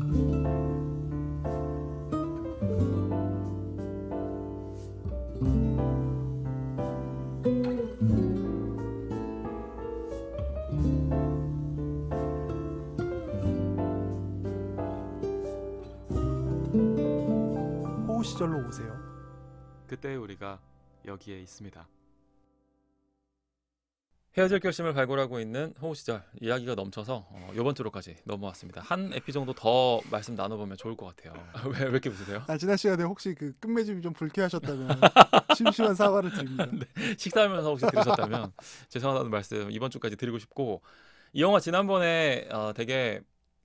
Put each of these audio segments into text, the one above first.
호우 시절로 오세요. 그때 우리가 여기에 있습니다. 헤어질 결심을 발굴하고 있는 호우 시절 이야기가 넘쳐서 이번 주로까지 넘어왔습니다. 한 에피 정도 더 말씀 나눠보면 좋을 것 같아요. 왜 이렇게 웃으세요? 지난 시간에 혹시 그 끝맺음이 좀 불쾌하셨다면 심심한 사과를 드립니다. 네, 식사하면서 혹시 들으셨다면 죄송하다는 말씀 이번 주까지 드리고 싶고, 이 영화 지난번에 되게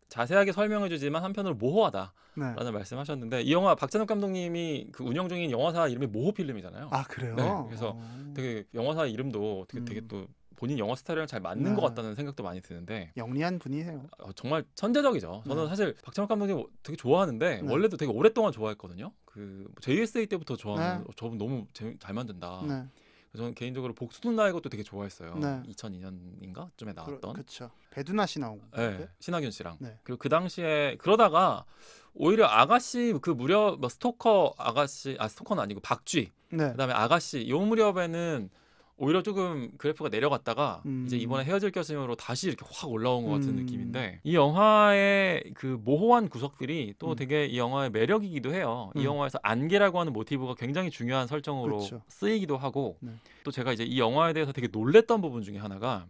자세하게 설명해주지만 한편으로 모호하다 네. 라는 말씀하셨는데, 이 영화 박찬욱 감독님이 그 운영 중인 영화사 이름이 모호 필름이잖아요. 아 그래요? 네, 그래서 되게 영화사 이름도 되게 또 본인 영화 스타일이랑 잘 맞는 것 같다는 생각도 많이 드는데, 영리한 분이에요. 정말 천재적이죠. 저는 사실 박찬욱 감독님 되게 좋아하는데 원래도 되게 오랫동안 좋아했거든요. 그 JSA 때부터 좋아하는, 저분 너무 잘 만든다. 저는 개인적으로 복수는 나의 것도 되게 좋아했어요. 2002년인가 쯤에 나왔던. 그렇죠. 배두나 씨 나오고. 네, 신하균 씨랑. 그리고 그 당시에 그러다가 오히려 아가씨 그 무렵 스토커 아가씨, 스토커는 아니고 박쥐. 그다음에 아가씨 요 무렵에는 오히려 조금 그래프가 내려갔다가 이제 이번에 헤어질 결심으로 다시 이렇게 확 올라온 것 같은 느낌인데, 이 영화의 그 모호한 구석들이 또 되게 이 영화의 매력이기도 해요. 이 영화에서 안개라고 하는 모티브가 굉장히 중요한 설정으로 쓰이기도 하고, 또 제가 이제 이 영화에 대해서 되게 놀랬던 부분 중에 하나가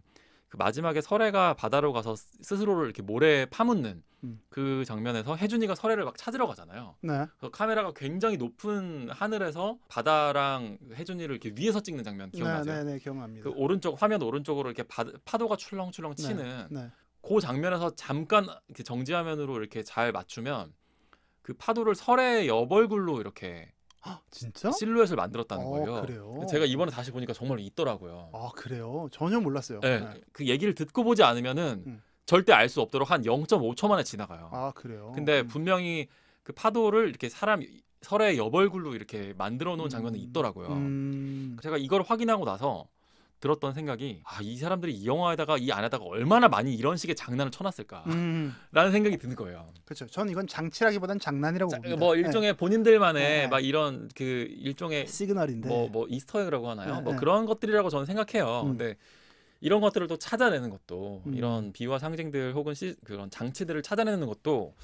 그 마지막에 설애가 바다로 가서 스스로를 이렇게 모래에 파묻는 그 장면에서 혜준이가 설애를 막 찾으러 가잖아요. 그래서 카메라가 굉장히 높은 하늘에서 바다랑 혜준이를 이렇게 위에서 찍는 장면 기억나죠? 네, 기억납니다. 그 오른쪽 화면 오른쪽으로 이렇게 파도가 출렁출렁 치는 그 장면에서 잠깐 이렇게 정지 화면으로 이렇게 잘 맞추면 그 파도를 설애의 옆얼굴로 이렇게 진짜? 실루엣을 만들었다는 거예요. 그래요? 제가 이번에 다시 보니까 정말 있더라고요. 그래요? 전혀 몰랐어요. 그 얘기를 듣고 보지 않으면은 절대 알 수 없도록 한 0.5초 만에 지나가요. 그래요? 근데 분명히 그 파도를 이렇게 설의 옆얼굴로 이렇게 만들어 놓은 장면이 있더라고요. 제가 이걸 확인하고 나서 들었던 생각이, 이 사람들이 이 영화에다가 이 안에다가 얼마나 많이 이런 식의 장난을 쳐놨을까 라는 생각이 드는 거예요. 그렇죠. 전 이건 장치라기보단 장난이라고 봅니다. 뭐 일종의 본인들만의 막 이런 그 일종의 시그널인데 뭐 이스터에그라고 하나요? 뭐 그런 것들이라고 저는 생각해요. 근데 이런 것들을 또 찾아내는 것도, 이런 비유와 상징들 혹은 그런 장치들을 찾아내는 것도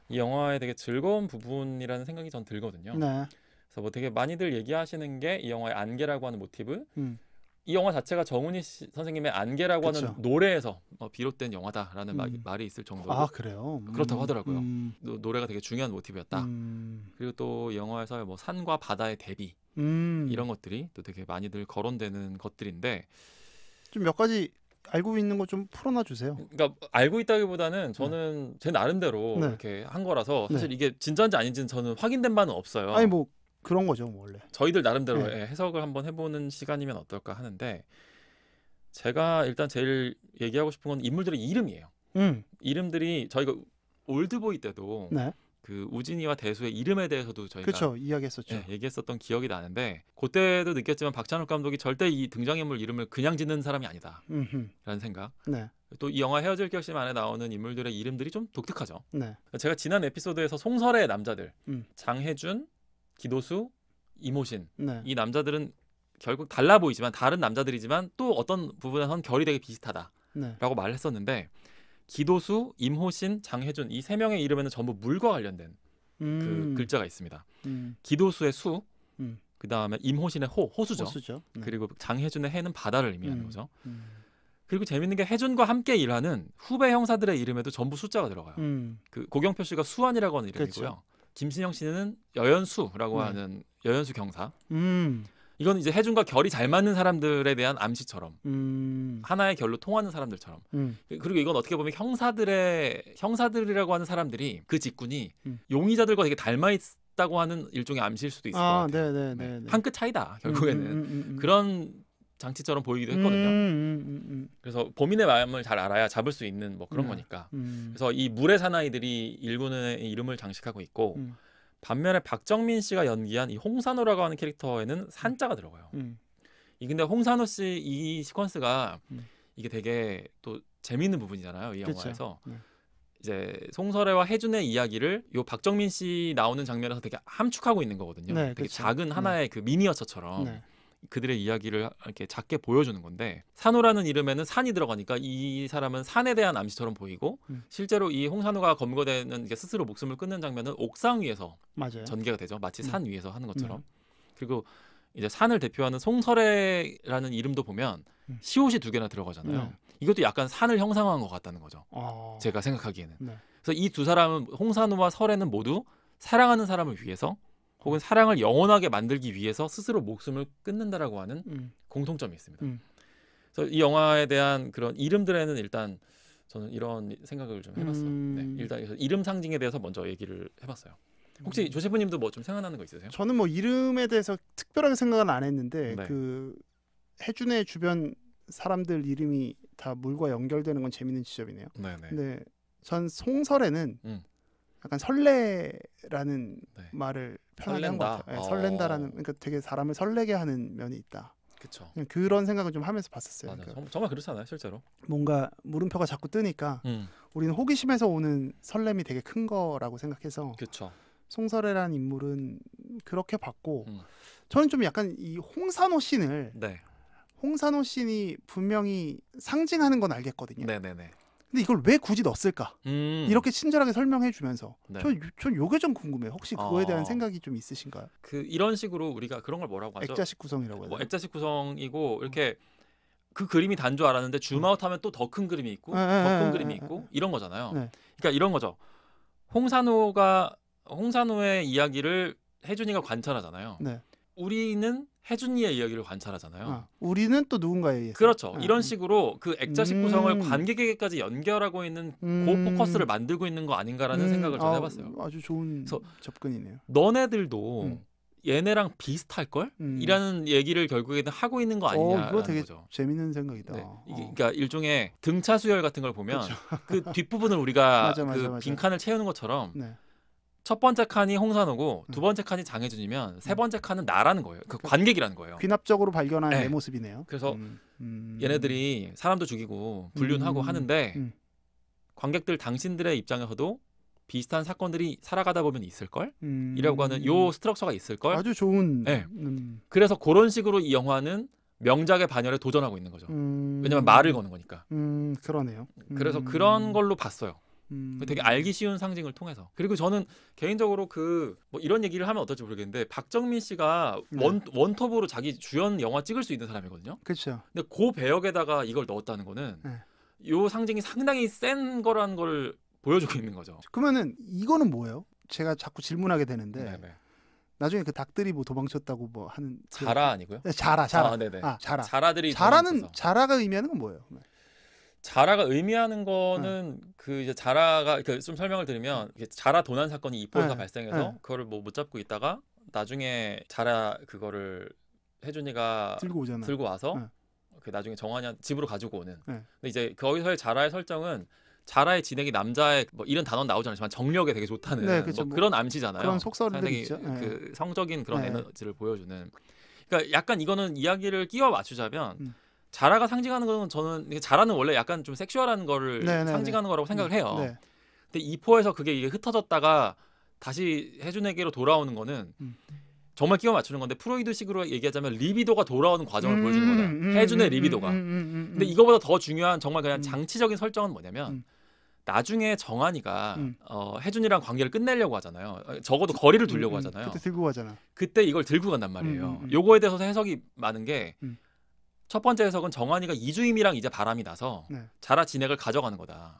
이 영화의 되게 즐거운 부분이라는 생각이 전 들거든요. 그래서 뭐 되게 많이들 얘기하시는 게 이 영화의 안개라고 하는 모티브. 이 영화 자체가 정은희 선생님의 안개라고 하는 노래에서 비롯된 영화다라는 말이 있을 정도로 그래요? 그렇다고 하더라고요. 노래가 되게 중요한 모티브였다. 그리고 또 이 영화에서 뭐 산과 바다의 대비 이런 것들이 또 되게 많이들 거론되는 것들인데, 좀 몇 가지 알고 있는 거 좀 풀어놔 주세요. 그러니까 알고 있다기보다는 저는 제 나름대로 이렇게 한 거라서 사실 이게 진짜인지 아닌지는 저는 확인된 바는 없어요. 아니 뭐 그런 거죠, 뭐 원래. 저희들 나름대로 해석을 한번 해보는 시간이면 어떨까 하는데, 제가 일단 제일 얘기하고 싶은 건 인물들의 이름이에요. 이름들이 저희가 올드보이 때도 그 우진이와 대수의 이름에 대해서도 저희가 이야기했었죠. 얘기했었던 기억이 나는데, 그때도 느꼈지만 박찬욱 감독이 절대 이 등장인물 이름을 그냥 짓는 사람이 아니다 라는 생각. 또 이 영화 헤어질 결심 안에 나오는 인물들의 이름들이 좀 독특하죠. 제가 지난 에피소드에서 송설의 남자들, 장혜준, 기도수, 이모신, 이 남자들은 결국 달라 보이지만 다른 남자들이지만 또 어떤 부분에선 결이 되게 비슷하다라고 말을 했었는데, 기도수, 임호신, 장혜준 이 세 명의 이름에는 전부 물과 관련된 그 글자가 있습니다. 기도수의 수, 그 다음에 임호신의 호수죠. 그리고 장혜준의 해는 바다를 의미하는 거죠. 그리고 재밌는 게 해준과 함께 일하는 후배 형사들의 이름에도 전부 숫자가 들어가요. 그 고경표 씨가 수환이라고 하는 이름이고요. 김신영 씨는 여연수라고 하는 여연수 경사. 이건 이제 해준과 결이 잘 맞는 사람들에 대한 암시처럼, 하나의 결로 통하는 사람들처럼. 그리고 이건 어떻게 보면 형사들이라고 하는 사람들이 그 직군이 용의자들과 되게 닮아 있다고 하는 일종의 암시일 수도 있을 것 같아요. 한 끗 차이다 결국에는. 그런 장치처럼 보이기도 했거든요. 그래서 범인의 마음을 잘 알아야 잡을 수 있는 뭐 그런 거니까. 그래서 이 물의 사나이들이 일군의 이름을 장식하고 있고, 반면에 박정민 씨가 연기한 이 홍산호라고 하는 캐릭터에는 산자가 들어가요. 근데 홍산호 씨 이 시퀀스가 이게 되게 또 재미있는 부분이잖아요. 이 영화에서 이제 송설애와 혜준의 이야기를 요 박정민 씨 나오는 장면에서 되게 함축하고 있는 거거든요. 네, 되게 그렇죠. 작은 하나의 그 미니어처처럼 네. 그들의 이야기를 이렇게 작게 보여주는 건데 산호라는 이름에는 산이 들어가니까 이 사람은 산에 대한 암시처럼 보이고 실제로 이 홍산호가 검거되는 스스로 목숨을 끊는 장면은 옥상 위에서 맞아요. 전개가 되죠. 마치 산 위에서 하는 것처럼. 그리고 이제 산을 대표하는 송설애라는 이름도 보면 시옷이 2개나 들어가잖아요. 이것도 약간 산을 형상화한 것 같다는 거죠. 제가 생각하기에는. 네. 그래서 이 두 사람은 홍산호와 설애는 모두 사랑하는 사람을 위해서 혹은 사랑을 영원하게 만들기 위해서 스스로 목숨을 끊는다라고 하는 공통점이 있습니다. 그래서 이 영화에 대한 그런 이름들에는 일단 저는 이런 생각을 좀 해봤어요. 네, 일단 이름 상징에 대해서 먼저 얘기를 해봤어요. 혹시 조세프님도 뭐 좀 생각나는 거 있으세요? 저는 뭐 이름에 대해서 특별하게 생각은 안 했는데 네. 그 혜준의 주변 사람들 이름이 다 물과 연결되는 건 재밌는 지점이네요. 네네. 근데 전 송설에는 약간 설레라는 말을 편하게 한 것 같아요. 네, 설렌다라는, 그러니까 되게 사람을 설레게 하는 면이 있다. 그렇죠. 그런 생각을 좀 하면서 봤었어요. 맞아. 그러니까 정말 그렇잖아요, 실제로. 뭔가 물음표가 자꾸 뜨니까 우리는 호기심에서 오는 설렘이 되게 큰 거라고 생각해서 그렇죠. 송설애라는 인물은 그렇게 봤고 저는 좀 약간 이 홍산호 씬을 홍산호 씬이 분명히 상징하는 건 알겠거든요. 네네네. 근데 이걸 왜 굳이 넣었을까? 이렇게 친절하게 설명해 주면서 전 요게 좀 궁금해요. 혹시 그거에 대한 생각이 좀 있으신가요? 이런 식으로 우리가 그런 걸 뭐라고 하죠? 액자식 구성이라고 해요. 뭐 액자식 구성이고 이렇게 그 그림이 단 줄 알았는데 줌아웃하면 또 더 큰 그림이 있고 더 큰 그림이 있고 이런 거잖아요. 그러니까 이런 거죠. 홍산호의 이야기를 혜준이가 관찰하잖아요. 우리는 혜준이의 이야기를 관찰하잖아요. 우리는 또 누군가에 의해서. 그렇죠. 이런 식으로 그 액자식 구성을 관객에게까지 연결하고 있는 고포커스를 만들고 있는 거 아닌가라는 생각을 저는 해봤어요. 아주 좋은 접근이네요. 너네들도 얘네랑 비슷할걸? 이라는 얘기를 결국에는 하고 있는 거 아니냐라는 그거 되게 거죠. 재밌는 생각이다. 그러니까 일종의 등차 수열 같은 걸 보면 그 뒷부분을 우리가 맞아. 빈칸을 채우는 것처럼 첫 번째 칸이 홍산호고 두 번째 칸이 장혜준이면 세 번째 칸은 나라는 거예요. 그 관객이라는 거예요. 귀납적으로 발견한 내 모습이네요. 그래서 얘네들이 사람도 죽이고 불륜하고 하는데 관객들 당신들의 입장에서도 비슷한 사건들이 살아가다 보면 있을걸? 이라고 하는 요 스트럭처가 있을걸? 아주 좋은. 그래서 그런 식으로 이 영화는 명작의 반열에 도전하고 있는 거죠. 왜냐면 말을 거는 거니까. 그러네요. 그래서 그런 걸로 봤어요. 되게 알기 쉬운 상징을 통해서. 그리고 저는 개인적으로 뭐 이런 얘기를 하면 어떨지 모르겠는데 박정민 씨가 원톱으로 자기 주연 영화 찍을 수 있는 사람이거든요. 그렇죠. 근데 그 배역에다가 이걸 넣었다는 거는 요 상징이 상당히 센 거라는 걸 보여주고 있는 거죠. 그러면은 이거는 뭐예요? 제가 자꾸 질문하게 되는데 나중에 그 닭들이 뭐 도망쳤다고 뭐 하는 자라 아니고요? 네, 자라. 네네. 자라. 자라가 의미하는 건 뭐예요? 자라가 의미하는 거는 그 이제 자라가 좀 설명을 드리면 자라 도난 사건이 이포에서 발생해서 그거를 뭐 못 잡고 있다가 나중에 자라 그거를 혜준이가 들고 와서 나중에 정한이 집으로 가지고 오는. 근데 이제 거기서의 자라의 설정은 자라의 진액이 남자의 뭐 이런 단어는 나오지 않지만 정력에 되게 좋다는 뭐 그런 암시잖아요. 그런 속설들이 있죠. 그 성적인 그런 에너지를 보여주는. 그러니까 약간 이거는 이야기를 끼워 맞추자면 자라가 상징하는 거는 저는 자라는 원래 약간 좀 섹슈얼한 거를 상징하는 거라고 생각을 해요. 근데 이포에서 그게 흩어졌다가 다시 혜준에게로 돌아오는 거는 정말 끼워 맞추는 건데 프로이드식으로 얘기하자면 리비도가 돌아오는 과정을 보여주는 거다. 혜준의 리비도가. 근데 이거보다 더 중요한 정말 그냥 장치적인 설정은 뭐냐면 나중에 정한이가 혜준이랑 관계를 끝내려고 하잖아요. 적어도 거리를 두려고 하잖아요. 그때 들고 가잖아. 그때 이걸 들고 간단 말이에요. 요거에 대해서 해석이 많은 게 첫 번째 해석은 정한이가 이주임이랑 이제 바람이 나서 자라 진액을 가져가는 거다.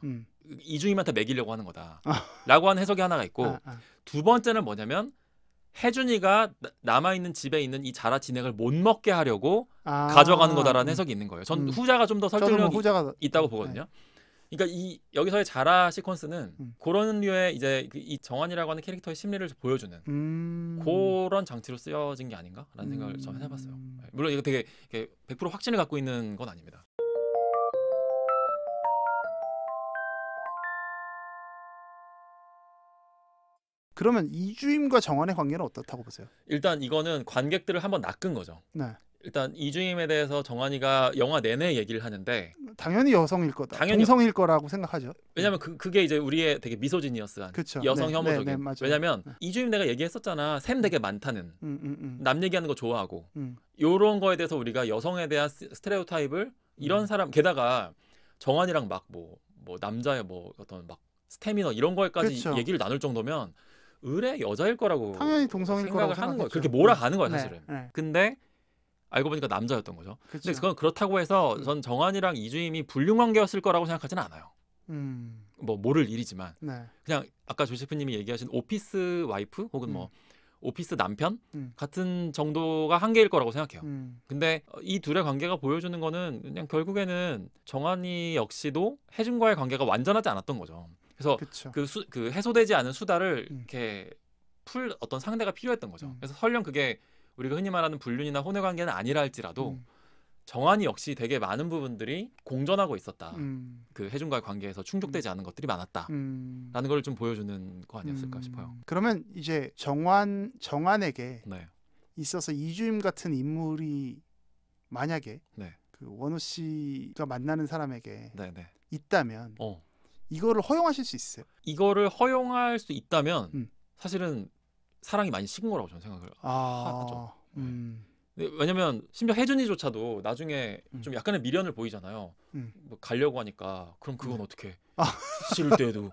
이주임한테 먹이려고 하는 거다. 라고 하는 해석이 하나가 있고 두 번째는 뭐냐면 혜준이가 남아있는 집에 있는 이 자라 진액을 못 먹게 하려고 가져가는 거다라는 해석이 있는 거예요. 전 후자가 좀 더 설득력이 있다고 보거든요. 그러니까 여기서의 자라 시퀀스는 그런 류의 이제 이 정한이라고 하는 캐릭터의 심리를 보여주는 그런 장치로 쓰여진 게 아닌가라는 생각을 저는 해봤어요. 물론 이거 되게 100% 확신을 갖고 있는 건 아닙니다. 그러면 이주임과 정한의 관계는 어떻다고 보세요? 일단 이거는 관객들을 한번 낚은 거죠. 일단 이주임에 대해서 정한이가 영화 내내 얘기를 하는데 당연히 여성일 거다. 당연히 동성일 거라고 생각하죠. 왜냐면 그게 이제 우리의 되게 미소지니어스한 여성 혐오적인. 왜냐면 이주임 내가 얘기했었잖아. 샘 되게 많다는. 남 얘기하는 거 좋아하고. 요런 거에 대해서 우리가 여성에 대한 스테레오타입을 이런 사람 게다가 정한이랑 막 뭐 남자의 뭐 어떤 막 스태미너 이런 거에까지 그쵸. 얘기를 나눌 정도면 의뢰 여자일 거라고 당연히 동성일 거라고 하는 거예요. 그렇게 몰아가는 거야 사실은. 근데 알고 보니까 남자였던 거죠. 그쵸. 근데 그건 그렇다고 해서 전 정한이랑 이주임이 불륜관계였을 거라고 생각하지는 않아요. 뭐 모를 일이지만 그냥 아까 조세프님이 얘기하신 오피스 와이프 혹은 뭐 오피스 남편 같은 정도가 한계일 거라고 생각해요. 근데 이 둘의 관계가 보여주는 거는 그냥 결국에는 정한이 역시도 혜준과의 관계가 완전하지 않았던 거죠. 그래서 그 해소되지 않은 수다를 이렇게 풀 어떤 상대가 필요했던 거죠. 그래서 설령 그게 우리가 흔히 말하는 불륜이나 혼외 관계는 아니라 할지라도 정한이 역시 되게 많은 부분들이 공존하고 있었다. 그 혜준과의 관계에서 충족되지 않은 것들이 많았다라는 걸 좀 보여주는 거 아니었을까 싶어요. 그러면 이제 정한에게 있어서 이주임 같은 인물이 만약에 그 원호 씨가 만나는 사람에게 있다면 이거를 허용하실 수 있어요? 이거를 허용할 수 있다면 사실은 사랑이 많이 식은 거라고 저는 생각을 하죠. 왜냐면 심지어 혜준이조차도 나중에 좀 약간의 미련을 보이잖아요. 뭐 가려고 하니까 그럼 그건 어떻게 싫을 때에도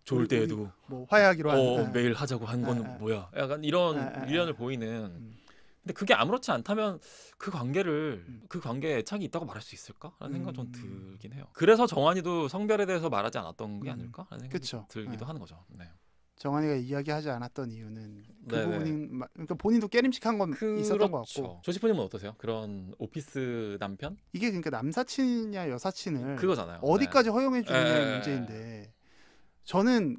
좋을 때에도 뭐 화해하기로 하는 매일 하자고 한 건 뭐야? 약간 이런 미련을 보이는. 근데 그게 아무렇지 않다면 그 관계에 애착이 있다고 말할 수 있을까라는 생각 좀 들긴 해요. 그래서 정한이도 성별에 대해서 말하지 않았던 게 아닐까라는 생각이 들기도 하는 거죠. 네. 정한이가 이야기하지 않았던 이유는 그 부분이 그러니까 본인도 깨림칙한 건 있었던 것 같고. 조시프님은 어떠세요? 그런 오피스 남편? 이게 그러니까 남사친이냐 여사친을 그거잖아요. 어디까지 허용해 주느냐의 문제인데 저는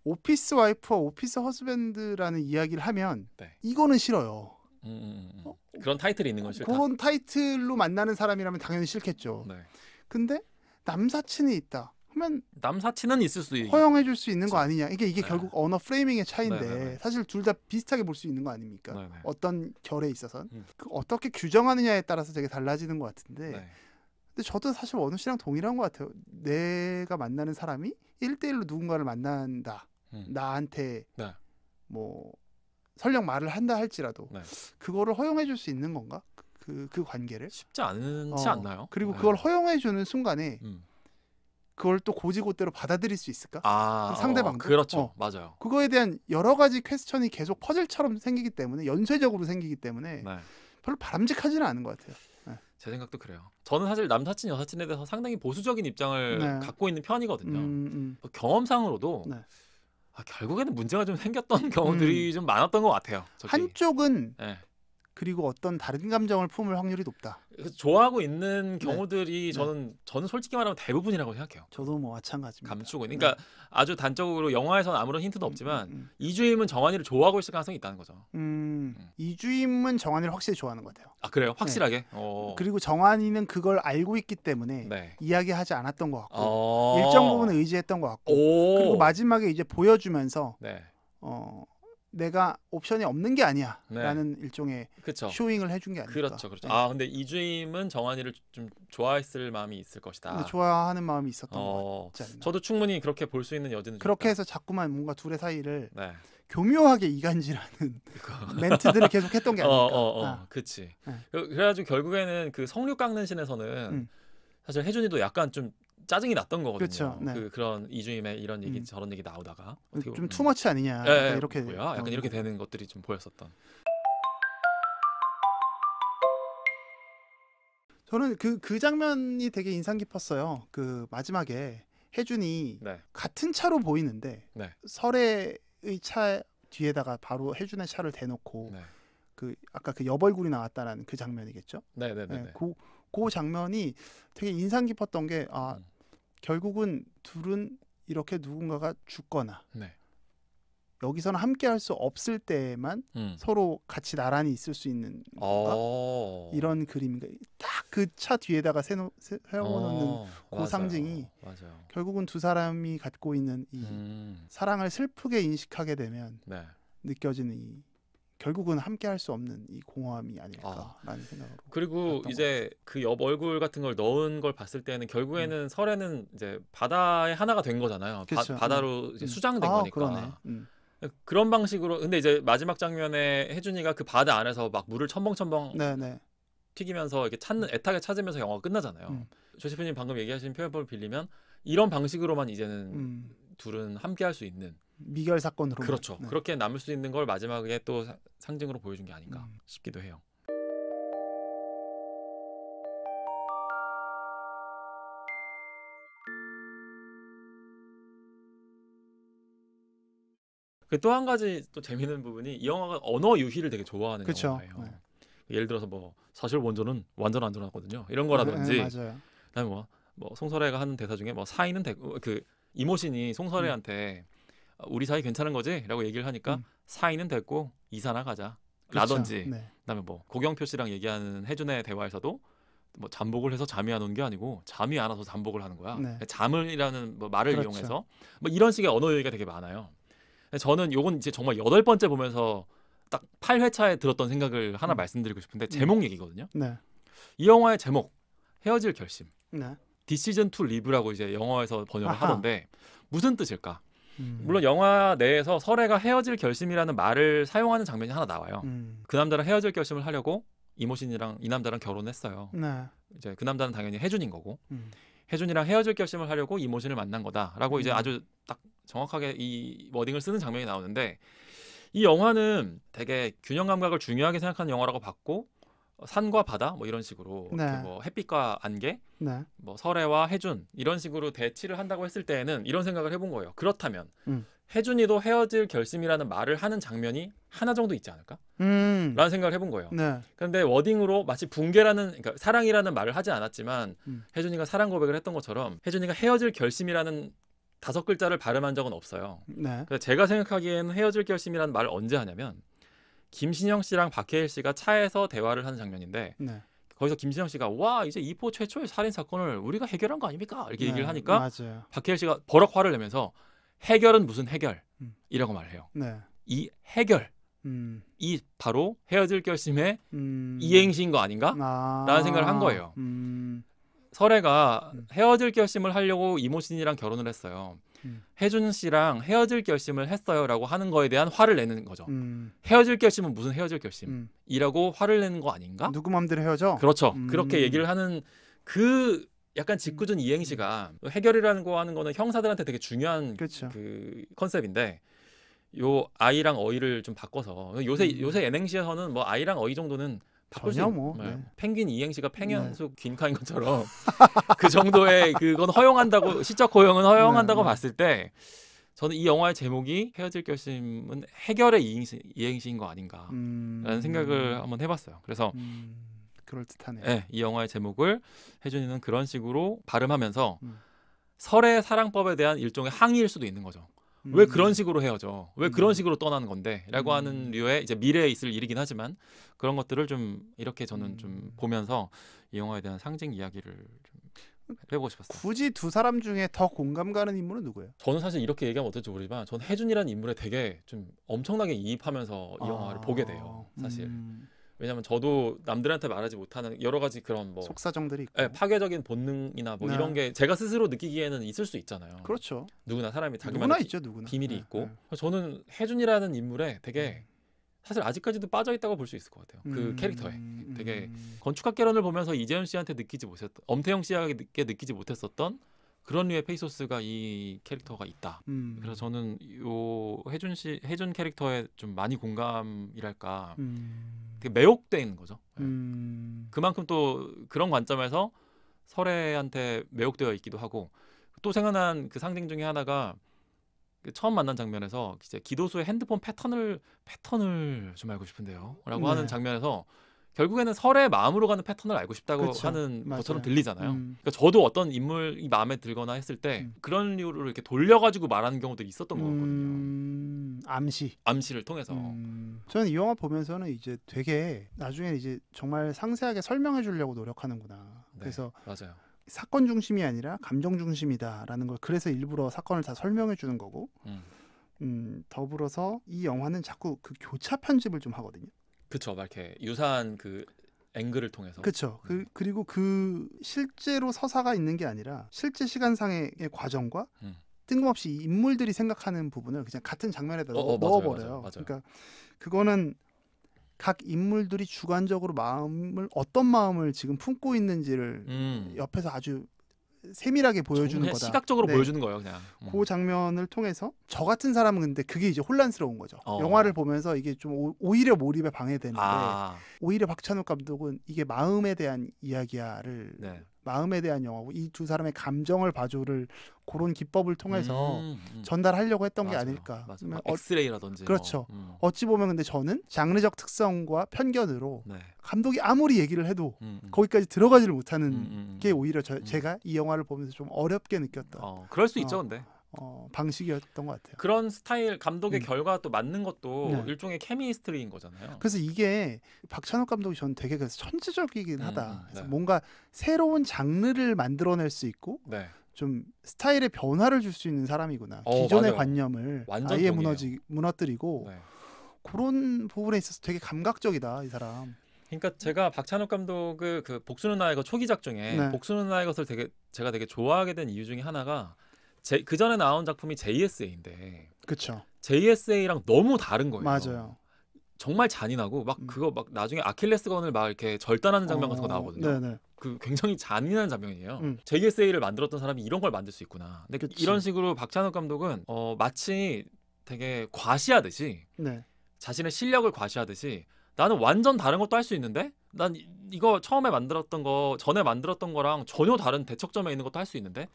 오피스 와이프와 오피스 허스밴드라는 이야기를 하면 이거는 싫어요. 그런 타이틀이 있는 건 싫다. 그런 타이틀로 만나는 사람이라면 당연히 싫겠죠. 근데 남사친이 있다. 그러면 남사친은 있을 수 허용해줄 수 있는 거 아니냐. 이게 결국 언어 프레이밍의 차이인데 사실 둘 다 비슷하게 볼 수 있는 거 아닙니까? 어떤 결에 있어서는 그 어떻게 규정하느냐에 따라서 되게 달라지는 것 같은데 근데 저도 사실 원우 씨랑 동일한 것 같아요. 내가 만나는 사람이 1대1로 누군가를 만난다. 나한테 뭐 설령 말을 한다 할지라도 그거를 허용해줄 수 있는 건가? 그 관계를? 쉽지 않지 않나요? 그리고 그걸 허용해주는 순간에 그걸 또 고지고대로 받아들일 수 있을까? 상대방도. 그렇죠. 맞아요. 그거에 대한 여러 가지 퀘스천이 계속 퍼즐처럼 생기기 때문에 연쇄적으로 생기기 때문에 별로 바람직하지는 않은 것 같아요. 제 생각도 그래요. 저는 사실 남사친 여사친에 대해서 상당히 보수적인 입장을 갖고 있는 편이거든요. 경험상으로도 결국에는 문제가 좀 생겼던 경우들이 좀 많았던 것 같아요. 한쪽은 그리고 어떤 다른 감정을 품을 확률이 높다. 좋아하고 있는 경우들이 저는 솔직히 말하면 대부분이라고 생각해요. 저도 뭐 마찬가지입니다. 감추고 그러니까 아주 단적으로 영화에서는 아무런 힌트도 없지만 이주임은 정한이를 좋아하고 있을 가능성이 있다는 거죠. 이주임은 정한이를 확실히 좋아하는 것 같아요. 그래요? 확실하게? 그리고 정한이는 그걸 알고 있기 때문에 이야기하지 않았던 것 같고 일정 부분은 의지했던 것 같고 그리고 마지막에 이제 보여주면서 내가 옵션이 없는 게 아니야 라는 일종의 쇼잉을 해준 게 아닐까. 그렇죠. 근데 이주임은 정한이를 좀 좋아했을 마음이 있을 것이다. 좋아하는 마음이 있었던 것 같지 않나. 저도 충분히 그렇게 볼 수 있는 여지는 그렇게 해서 자꾸만 뭔가 둘의 사이를 교묘하게 이간질하는 멘트들을 계속 했던 게 아닐까. 그치. 그래가지고 결국에는 그 성류 깎는 신에서는 사실 혜준이도 약간 좀 짜증이 났던 거거든요. 그런 이주임의 이런 얘기 저런 얘기 나오다가 좀 투머치 아니냐 이렇게 뭐야? 약간 이렇게 되는 것들이 좀 보였었던. 저는 그 장면이 되게 인상 깊었어요. 그 마지막에 혜준이 같은 차로 보이는데 설애의 차 뒤에다가 바로 혜준의 차를 대놓고 그 아까 그 여벌굴이 나왔다라는 그 장면이겠죠. 그 장면이 되게 인상 깊었던 게 결국은 둘은 이렇게 누군가가 죽거나 여기서는 함께 할 수 없을 때만 서로 같이 나란히 있을 수 있는 건가? 이런 그림인가. 딱 그 차 뒤에다가 세워놓는 그 상징이 결국은 두 사람이 갖고 있는 이 사랑을 슬프게 인식하게 되면 느껴지는 이 결국은 함께 할 수 없는 이 공허함이 아닐까라는 생각으로. 그리고 이제 그 옆 얼굴 같은 걸 넣은 걸 봤을 때는 결국에는 설에는 이제 바다의 하나가 된 거잖아요. 바다로 이제 수장된 거니까. 그런 방식으로. 근데 이제 마지막 장면에 혜준이가 그 바다 안에서 막 물을 첨벙첨벙 튀기면서 이렇게 애타게 찾으면서 영화가 끝나잖아요. 조 셰프님 방금 얘기하신 표현법을 빌리면 이런 방식으로만 이제는 둘은 함께 할 수 있는 미결 사건으로. 그렇죠. 그렇게 남을 수 있는 걸 마지막에 또 상징으로 보여준 게 아닌가 싶기도 해요. 또 한 가지 또 재미있는 부분이 이 영화가 언어 유희를 되게 좋아하는 영화예요. 예를 들어서 뭐 사실 원조는 완전 안전하거든요. 이런 거라든지. 맞아요. 그다음에 뭐 송설애가 하는 대사 중에 뭐 사이는 그 이모신이 송설애한테 우리 사이 괜찮은 거지?라고 얘기를 하니까 사이는 됐고 이사나 가자. 라든지. 그다음에 뭐 고경표 씨랑 얘기하는 혜준의 대화에서도 뭐 잠복을 해서 잠이 안 온 게 아니고 잠이 안 와서 잠복을 하는 거야. 잠을이라는 뭐 말을 이용해서 뭐 이런 식의 언어 유희가 되게 많아요. 저는 요건 이제 정말 8번째 보면서 딱 8회차에 들었던 생각을 하나 말씀드리고 싶은데 제목 얘기거든요. 이 영화의 제목 헤어질 결심. 디시즌 투 리브라고 이제 영어에서 번역을 하던데 무슨 뜻일까? 물론 영화 내에서 설애가 헤어질 결심이라는 말을 사용하는 장면이 하나 나와요. 그 남자랑 헤어질 결심을 하려고 이모신이랑 이 남자랑 결혼했어요. 이제 그 남자는 당연히 혜준인 거고 혜준이랑 헤어질 결심을 하려고 이모신을 만난 거다라고 이제 아주 딱 정확하게 이 워딩을 쓰는 장면이 나오는데 이 영화는 되게 균형 감각을 중요하게 생각하는 영화라고 봤고 산과 바다 뭐 이런 식으로 이렇게 뭐 햇빛과 안개 뭐 설애와 혜준 이런 식으로 대치를 한다고 했을 때에는 이런 생각을 해본 거예요. 그렇다면 혜준이도 헤어질 결심이라는 말을 하는 장면이 하나 정도 있지 않을까? 라는 생각을 해본 거예요. 그런데 워딩으로 마치 그러니까 사랑이라는 말을 하지 않았지만 혜준이가 사랑 고백을 했던 것처럼 혜준이가 헤어질 결심이라는 5글자를 발음한 적은 없어요. 그래서 제가 생각하기에는 헤어질 결심이라는 말을 언제 하냐면 김신영 씨랑 박해일 씨가 차에서 대화를 하는 장면인데 거기서 김신영 씨가 와 이제 이포 최초의 살인 사건을 우리가 해결한 거 아닙니까? 이렇게 얘기를 하니까 박해일 씨가 버럭 화를 내면서 해결은 무슨 해결? 이라고 말해요. 이 해결 이 바로 헤어질 결심의 이행시인 거 아닌가? 라는 생각을 한 거예요. 설애가 헤어질 결심을 하려고 이모신이랑 결혼을 했어요. 혜준 씨랑 헤어질 결심을 했어요라고 하는 거에 대한 화를 내는 거죠. 헤어질 결심은 무슨 헤어질 결심이라고 화를 내는 거 아닌가? 누구 맘대로 헤어져? 그렇죠. 그렇게 얘기를 하는 그 약간 짓궂은 이행시가 해결이라는 거 하는 거는 형사들한테 되게 중요한 그 컨셉인데 요 아이랑 어이를 좀 바꿔서 요새 예능시에서는 뭐 아이랑 어이 정도는 전혀 뭐 펭귄 이행시가 팽현숙 귄카인 것처럼 그 정도의 그건 허용한다고 시적 허용은 허용한다고 봤을 때 저는 이 영화의 제목이 헤어질 결심은 해결의 이행시인 거 아닌가라는 생각을 한번 해봤어요. 그래서 그럴듯하네요. 네, 이 영화의 제목을 혜준이는 그런 식으로 발음하면서 설의 사랑법에 대한 일종의 항의일 수도 있는 거죠. 왜 그런 식으로 헤어져? 왜 그런 식으로 떠나는 건데? 라고 하는 류의 이제 미래에 있을 일이긴 하지만 그런 것들을 좀 이렇게 저는 좀 보면서 이 영화에 대한 상징 이야기를 좀 해보고 싶었어요. 굳이 두 사람 중에 더 공감 가는 인물은 누구예요? 저는 사실 이렇게 얘기하면 어떨지 모르지만 전 혜준이라는 인물에 되게 좀 엄청나게 이입하면서 이 영화를 보게 돼요. 사실. 왜냐면 저도 남들한테 말하지 못하는 여러 가지 그런 뭐 속사정들이 있고 파괴적인 본능이나 뭐 이런 게 제가 스스로 느끼기에는 있을 수 있잖아요. 그렇죠. 누구나 사람이 자기만의 비밀이 있고 저는 혜준이라는 인물에 되게 사실 아직까지도 빠져 있다고 볼 수 있을 것 같아요. 그 캐릭터에 되게 건축학개론을 보면서 이재훈 씨한테 느끼지 못했던 엄태영 씨에게 느끼지 못했었던 그런 류의 페이소스가 이 캐릭터가 있다. 그래서 저는 요 혜준 캐릭터에 좀 많이 공감이랄까 되게 매혹된 거죠. 그만큼 또 그런 관점에서 설애한테 매혹되어 있기도 하고 또 생각난 그 상징 중에 하나가 처음 만난 장면에서 이제 기도수의 핸드폰 패턴을 좀 알고 싶은데요라고 하는 장면에서 결국에는 설의 마음으로 가는 패턴을 알고 싶다고 하는 것처럼 들리잖아요. 그러니까 저도 어떤 인물이 마음에 들거나 했을 때 그런 이유로 이렇게 돌려가지고 말하는 경우들이 있었던 거거든요. 암시를 통해서. 저는 이 영화 보면서는 이제 되게 나중에 이제 정말 상세하게 설명해 주려고 노력하는구나. 그래서 맞아요. 사건 중심이 아니라 감정 중심이다라는 걸 그래서 일부러 사건을 다 설명해 주는 거고 더불어서 이 영화는 자꾸 그 교차 편집을 좀 하거든요. 그렇죠. 막 이렇게 유사한 그 앵글을 통해서. 그렇죠. 그리고 그 실제로 서사가 있는 게 아니라 실제 시간상의 과정과 뜬금없이 이 인물들이 생각하는 부분을 그냥 같은 장면에다 넣어버려요. 맞아요. 그러니까 그거는 각 인물들이 주관적으로 어떤 마음을 지금 품고 있는지를 옆에서 아주 세밀하게 보여주는 거다. 시각적으로 보여주는 거예요, 그냥. 그 장면을 통해서 저 같은 사람은 근데 그게 이제 혼란스러운 거죠. 영화를 보면서 이게 좀 오히려 몰입에 방해되는데 오히려 박찬욱 감독은 이게 마음에 대한 이야기야를 마음에 대한 영화고 이 두 사람의 감정을 봐주를 그런 기법을 통해서 전달하려고 했던 게 아닐까. 엑스레이라든지. 그렇죠. 어찌 보면 근데 저는 장르적 특성과 편견으로 감독이 아무리 얘기를 해도 거기까지 들어가지를 못하는 게 오히려 제가 이 영화를 보면서 좀 어렵게 느꼈던. 그럴 수 있죠, 근데. 방식이었던 것 같아요. 그런 스타일 감독의 결과가 또 맞는 것도 일종의 케미스트리인 거잖아요. 그래서 이게 박찬욱 감독이 저는 되게 천재적이긴 하다. 그래서 뭔가 새로운 장르를 만들어낼 수 있고 좀 스타일의 변화를 줄 수 있는 사람이구나. 기존의 관념을 아예 무너뜨리고 그런 부분에 있어서 되게 감각적이다, 이 사람. 그러니까 제가 박찬욱 감독의 그 복수는 나의 것 초기작 중에 복수는 나의 것을 제가 되게 좋아하게 된 이유 중에 하나가 그 전에 나온 작품이 JSA인데, 그렇죠. JSA랑 너무 다른 거예요. 맞아요. 정말 잔인하고 그거 나중에 아킬레스건을 막 이렇게 절단하는 장면 같은 거 나오거든요. 그 굉장히 잔인한 장면이에요. JSA를 만들었던 사람이 이런 걸 만들 수 있구나. 근데 이런 식으로 박찬욱 감독은 마치 되게 과시하듯이 자신의 실력을 과시하듯이 나는 완전 다른 것도 할 수 있는데 난 이거 전에 만들었던 거랑 전혀 다른 대척점에 있는 것도 할 수 있는데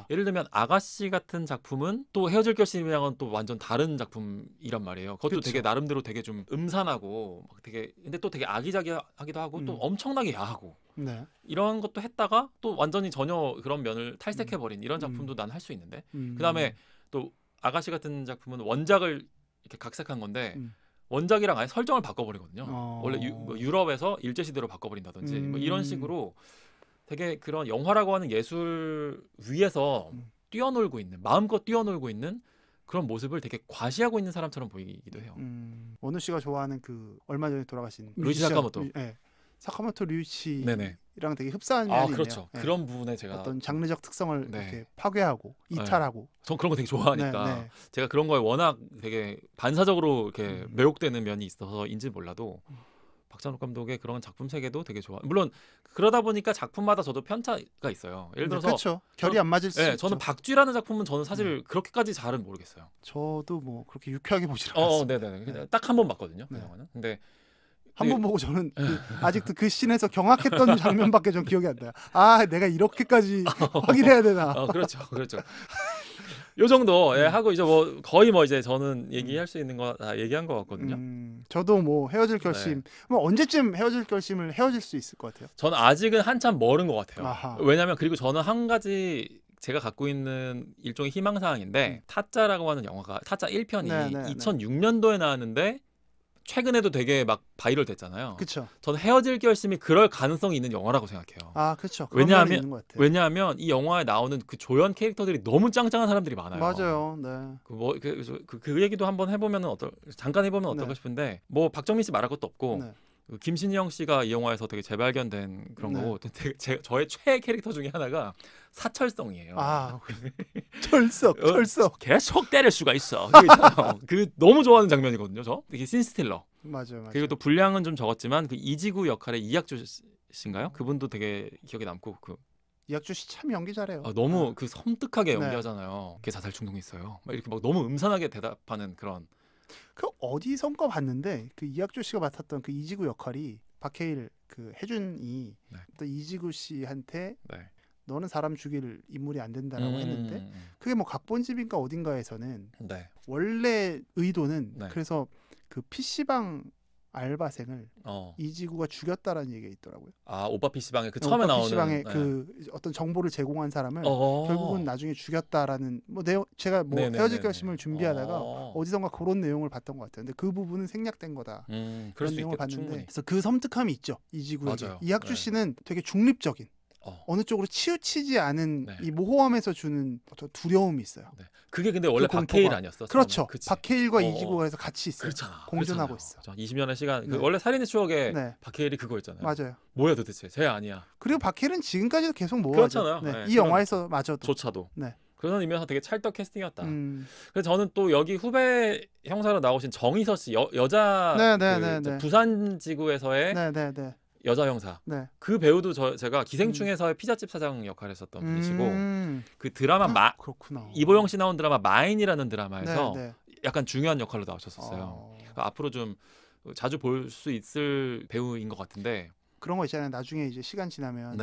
예를 들면 아가씨 같은 작품은 또 헤어질 결심이랑은 또 완전 다른 작품이란 말이에요. 그것도 되게 나름대로 되게 좀 음산하고 근데 또 되게 아기자기하기도 하고 또 엄청나게 야하고 이런 것도 했다가 또 완전히 전혀 그런 면을 탈색해버린 이런 작품도 난 할 수 있는데 그다음에 또 아가씨 같은 작품은 원작을 이렇게 각색한 건데 원작이랑 아예 설정을 바꿔버리거든요. 원래 유럽에서 일제시대로 바꿔버린다든지 뭐 이런 식으로 되게 그런 영화라고 하는 예술 위에서 마음껏 뛰어놀고 있는 그런 모습을 되게 과시하고 있는 사람처럼 보이기도 해요. 원우 씨가 좋아하는 그 얼마 전에 돌아가신 루이치 사카모토. 사카모토 류이치랑 되게 흡사한 면이 그렇죠. 있네요. 그런 부분에 제가 어떤 장르적 특성을 이렇게 파괴하고 이탈하고. 전 그런 거 되게 좋아하니까 제가 그런 거에 워낙 되게 반사적으로 이렇게 매혹되는 면이 있어서인지 몰라도 박찬욱 감독의 그런 작품 세계도 되게 좋아. 물론 그러다 보니까 작품마다 저도 편차가 있어요. 예를 들어서 그렇죠. 결이 안 맞을 수 있죠. 저는 박쥐라는 작품은 저는 사실 그렇게까지 잘은 모르겠어요. 저도 뭐 그렇게 유쾌하게 보지 않았어요. 네네. 딱 한 번 봤거든요. 그 영화는. 근데 한 번 보고 저는 아직도 그 씬에서 경악했던 장면밖에 전 기억이 안 나요. 내가 이렇게까지 확인해야 되나. 그렇죠. 요 정도 하고 이제 뭐 거의 뭐 이제 저는 얘기할 수 있는 거 다 얘기한 것 같거든요. 저도 뭐 헤어질 결심, 뭐 언제쯤 헤어질 결심을 헤어질 수 있을 것 같아요. 저는 아직은 한참 멀은 것 같아요. 왜냐하면 그리고 저는 한 가지 제가 갖고 있는 일종의 희망사항인데 타짜라고 하는 영화가 타짜 1편이 2006년도에 나왔는데 최근에도 되게 막 바이럴 됐잖아요. 그렇죠. 저는 헤어질 결심이 그럴 가능성이 있는 영화라고 생각해요. 그렇죠. 왜냐하면 이 영화에 나오는 그 조연 캐릭터들이 너무 짱짱한 사람들이 많아요. 맞아요. 네. 그 얘기도 한번 해보면 잠깐 해보면 어떨까 싶은데 뭐 박정민 씨 말할 것도 없고 김신영 씨가 이 영화에서 되게 재발견된 그런 거고 저의 최애 캐릭터 중에 하나가 사철성이에요. 철석. 계속 때릴 수가 있어. 그 너무 좋아하는 장면이거든요. 이게 신스틸러. 맞아요. 그리고 또 분량은 좀 적었지만 그 이지구 역할의 이학주 씨인가요? 그분도 되게 기억에 남고 이학주 씨 참 연기 잘해요. 너무 그 섬뜩하게 연기하잖아요. 걔 자살 충동이 있어요. 막 이렇게 막 너무 음산하게 대답하는 그런. 그 어디선가 봤는데 그 이학주 씨가 맡았던 그 이지구 역할이 박해일 그 해준이 또 이지구 씨한테 너는 사람 죽일 인물이 안 된다라고 했는데 그게 뭐 각본집인가 어딘가에서는 원래 의도는 그래서 그 PC방 알바생을 이지구가 죽였다라는 얘기가 있더라고요. 오빠 PC방에 그 처음에 나오는 PC방에 그 어떤 정보를 제공한 사람을 결국은 나중에 죽였다라는 뭐 내용 제가 뭐 헤어질 결심을 준비하다가 어디선가 그런 내용을 봤던 것 같아요. 근데 그 부분은 생략된 거다. 그런 내용을 봤는데 충분히. 그래서 그 섬뜩함이 있죠. 이지구에게. 이학주 씨는 되게 중립적인 어느 쪽으로 치우치지 않은 네. 이 모호함에서 주는 어떤 두려움이 있어요. 네. 그게 근데 원래 박해일 아니었어? 그렇죠. 박해일과 이지구에서 같이 있어요. 그렇잖아. 공존하고 있어. 20년의 시간. 네. 원래 살인의 추억에 네. 박해일이 그거였잖아요. 맞아요. 뭐야 도대체? 쟤 아니야. 그리고 박해일은 지금까지도 계속 모아죠. 그렇잖아요. 네. 이 영화에서 마저도. 조차도. 네. 그런 의미에서 되게 찰떡 캐스팅이었다. 그래서 저는 또 여기 후배 형사로 나오신 정희서 씨 여자 그 부산 지구에서의 여자 형사. 네. 그 배우도 제가 기생충에서의 피자집 사장 역할을 했었던 분이시고 그 드라마 그렇구나. 이보영 씨 나온 드라마 마인이라는 드라마에서 약간 중요한 역할로 나오셨었어요. 그러니까 앞으로 좀 자주 볼 수 있을 배우인 것 같은데 그런 거 있잖아요. 나중에 이제 시간 지나면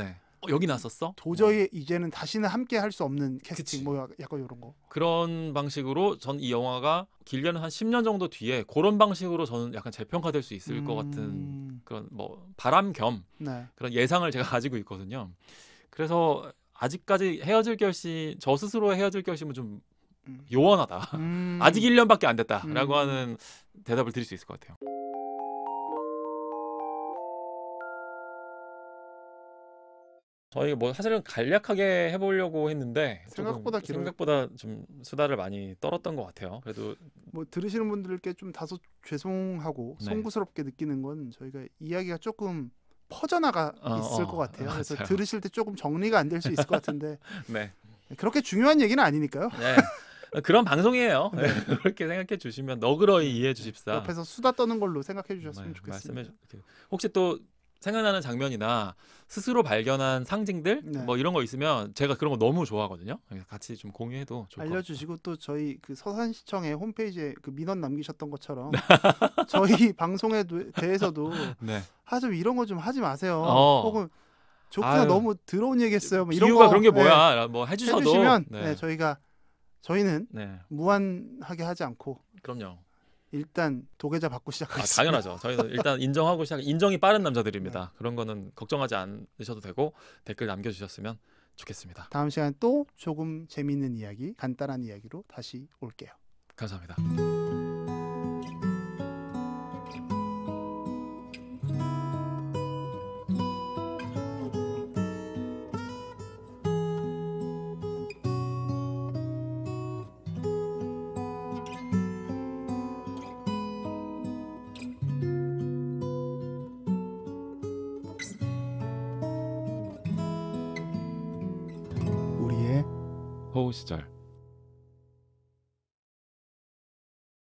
여기 나섰어? 도저히 이제는 다시는 함께 할 수 없는 캐스팅 뭐 약간 이런 거. 그런 방식으로 전 이 영화가 길게는 한 10년 정도 뒤에 그런 방식으로 저는 약간 재평가될 수 있을 것 같은 그런 뭐 바람 겸 그런 예상을 제가 가지고 있거든요. 그래서 아직까지 헤어질 결심, 저 스스로의 헤어질 결심은 좀 요원하다. 아직 1년밖에 안 됐다라고 하는 대답을 드릴 수 있을 것 같아요. 저희 뭐 사실은 간략하게 해보려고 했는데 생각보다 좀 수다를 많이 떨었던 것 같아요. 그래도 뭐 들으시는 분들께 좀 다소 죄송하고 송구스럽게 느끼는 건 저희가 이야기가 조금 퍼져나가 있을 것 같아요. 그래서 맞아요. 들으실 때 조금 정리가 안 될 수 있을 것 같은데 그렇게 중요한 얘기는 아니니까요. 그런 방송이에요. 그렇게 생각해 주시면 너그러이 이해해 주십사. 옆에서 수다 떠는 걸로 생각해 주셨으면 좋겠습니다. 혹시 또 생각나는 장면이나 스스로 발견한 상징들 뭐 이런 거 있으면 제가 그런 거 너무 좋아하거든요. 같이 좀 공유해도 좋을 것 알려주시고 또 저희 그 서산시청의 홈페이지에 그 민원 남기셨던 것처럼 저희 방송에 대해서도 좀 이런 거 좀 하지 마세요. 혹은 좋구나 너무 더러운 얘기했어요. 뭐 이런 거 그런 게 뭐야? 뭐 해주시면 저희는 무한하게 하지 않고 그럼요. 일단 도계자 받고 시작하겠습니다. 당연하죠. 저희는 일단 인정하고 인정이 빠른 남자들입니다. 그런 거는 걱정하지 않으셔도 되고 댓글 남겨주셨으면 좋겠습니다. 다음 시간 또 조금 재미있는 이야기, 간단한 이야기로 다시 올게요. 감사합니다. 호우 시절